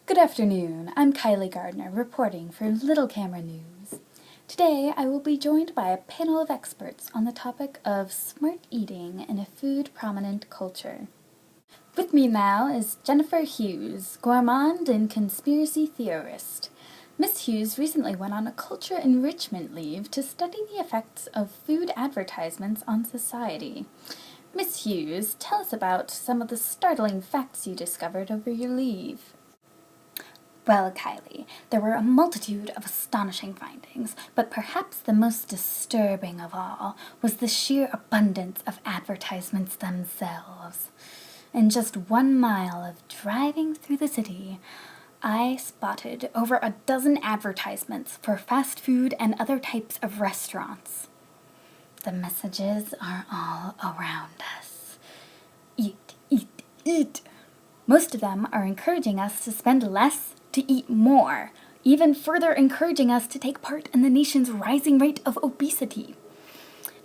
Good afternoon, I'm Kylie Gardner, reporting for Little Camera News. Today I will be joined by a panel of experts on the topic of smart eating in a food-prominent culture. With me now is Jennifer Hughes, gourmand and conspiracy theorist. Miss Hughes recently went on a culture enrichment leave to study the effects of food advertisements on society. Miss Hughes, tell us about some of the startling facts you discovered over your leave. Well, Kylie, there were a multitude of astonishing findings, but perhaps the most disturbing of all was the sheer abundance of advertisements themselves. In just 1 mile of driving through the city, I spotted over a dozen advertisements for fast food and other types of restaurants. The messages are all around us. Eat, eat, eat. Most of them are encouraging us to spend less to eat more, even further encouraging us to take part in the nation's rising rate of obesity.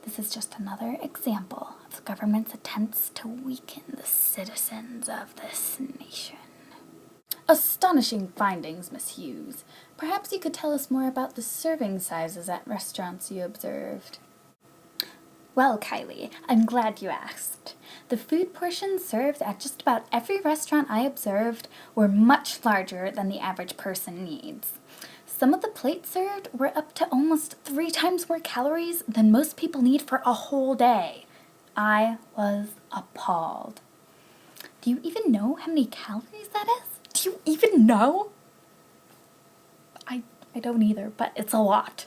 This is just another example of the government's attempts to weaken the citizens of this nation. Astonishing findings, Miss Hughes. Perhaps you could tell us more about the serving sizes at restaurants you observed. Well, Kylie, I'm glad you asked. The food portions served at just about every restaurant I observed were much larger than the average person needs. Some of the plates served were up to almost 3 times more calories than most people need for a whole day. I was appalled. Do you even know how many calories that is? Do you even know? I don't either, but it's a lot.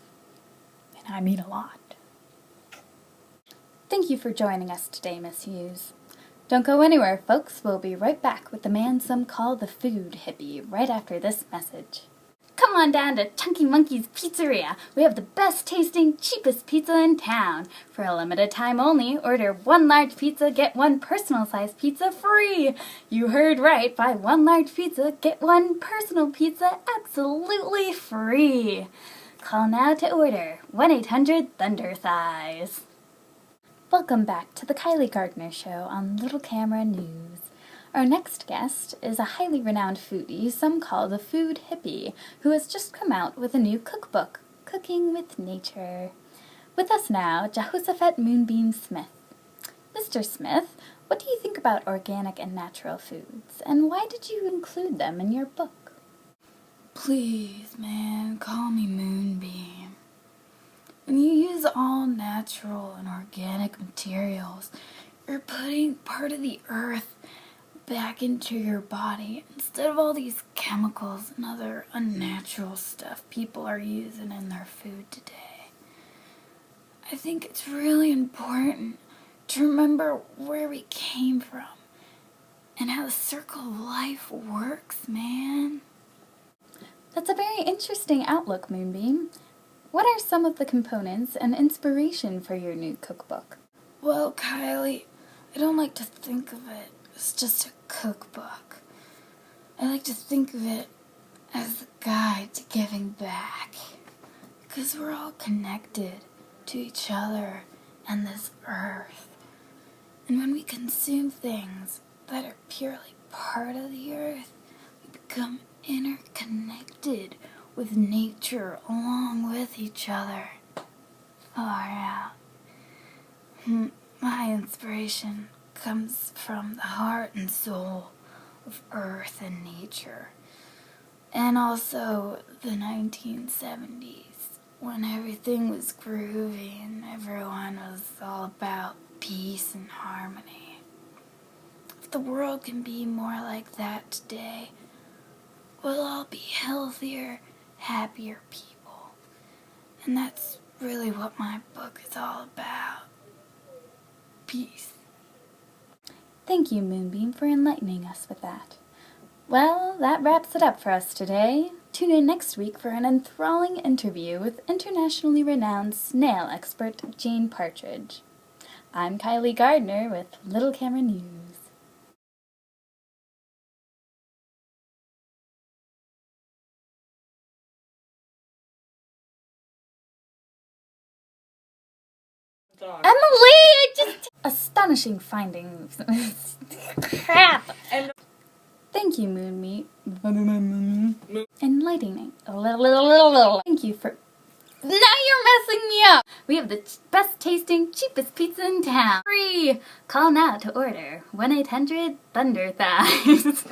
And I mean a lot. Thank you for joining us today, Miss Hughes. Don't go anywhere, folks. We'll be right back with the man some call the food hippie right after this message. Come on down to Chunky Monkey's Pizzeria. We have the best tasting, cheapest pizza in town. For a limited time only, order 1 large pizza, get 1 personal sized pizza free. You heard right, buy 1 large pizza, get 1 personal pizza absolutely free. Call now to order 1-800-THUNDER-THIGHS. Welcome back to the Kylie Gardner Show on Little Camera News. Our next guest is a highly renowned foodie some call the food hippie, who has just come out with a new cookbook, Cooking with Nature. With us now, Jehoshaphat Moonbeam Smith. Mr. Smith, what do you think about organic and natural foods, and why did you include them in your book? Please, man, call me Moonbeam. When you use all natural and organic materials, you're putting part of the earth back into your body instead of all these chemicals and other unnatural stuff people are using in their food today. I think it's really important to remember where we came from and how the circle of life works, man. That's a very interesting outlook, Moonbeam. What are some of the components and inspiration for your new cookbook? Well, Kylie, I don't like to think of it as just a cookbook. I like to think of it as a guide to giving back. Because we're all connected to each other and this earth. And when we consume things that are purely part of the earth, we become interconnected with nature along with each other. Far out. My inspiration comes from the heart and soul of earth and nature. And also the 1970s, when everything was groovy and everyone was all about peace and harmony. If the world can be more like that today, we'll all be healthier, happier people. And that's really what my book is all about. Peace. Thank you, Moonbeam, for enlightening us with that. Well, that wraps it up for us today. Tune in next week for an enthralling interview with internationally renowned snail expert Jane Partridge. I'm Kylie Gardner with Little Camera News. Emily, I just... Astonishing findings. Crap! Thank you, Moon Meat. Enlightening. Thank you for... Now you're messing me up! We have the best tasting, cheapest pizza in town. Free! Call now to order. 1-800-Thunder Thighs.